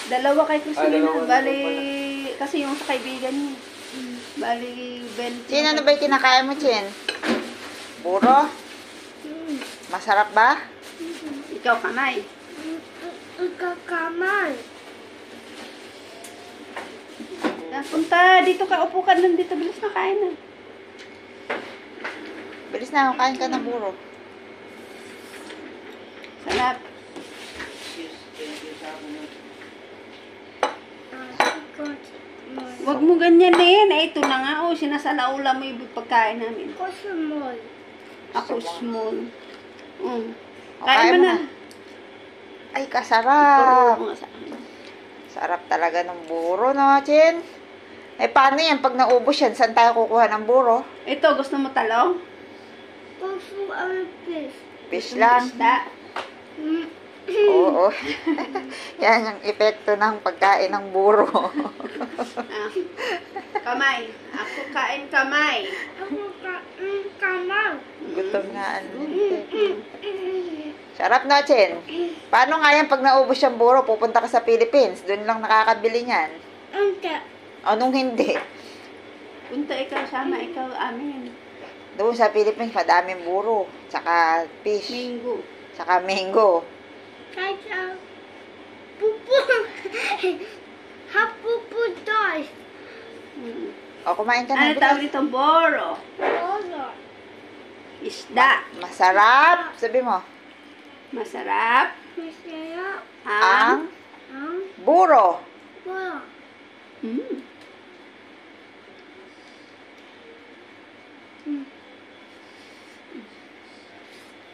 Dalawa kay Kusina. Bali, kasi yung sa kaibigan niya. Bali, 20. Chin, ano ba yung kinakain mo, Chin? Buro? Masarap ba? Ikaw, Kamay. Ikaw, Kamay. Punta dito ka, upo ka lang dito. Bilis na kain na. Bilis na, kain ka ng buro. Sarap. Huwag mo ganyan na yan. Ito na nga. Oh, sinasalaula mo yung pagkain namin. Ako small. Ako small. O, Kain mo na. Ay, kasarap. Oo, sa akin. Sarap talaga ng buro, no, Chin? Eh, paano yan? Pag naubos yan, saan tayo kukuha ng buro? Ito, gusto mo talong? Gusto ang fish. Fish Gusto mo lang. isda? Oo. Yan yung epekto ng pagkain ng buro. Ah. Kamay. Ako kain kamay. Ako Kamay. Gutom nga. Sarap na, Chin. Paano nga yan pag naubos yung buro, pupunta ka sa Philippines? Doon lang nakakabili niyan. Ante. Anong hindi? Punta ikaw, sama ikaw amin. Doon sa Philippines, madaming buro. Tsaka fish. Minggo. Tsaka mango. Kaya pupu. Hapupu doy. O, kumain ka na. Ano tawag dito? Boro. Lolo. Isda. Masarap. Sabi mo. Masarap. Masaya. Ang Ang buro. wala.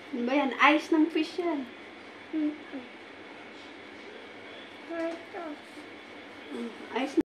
Ano ba yan? Ice ng fish yan. Ito. Ice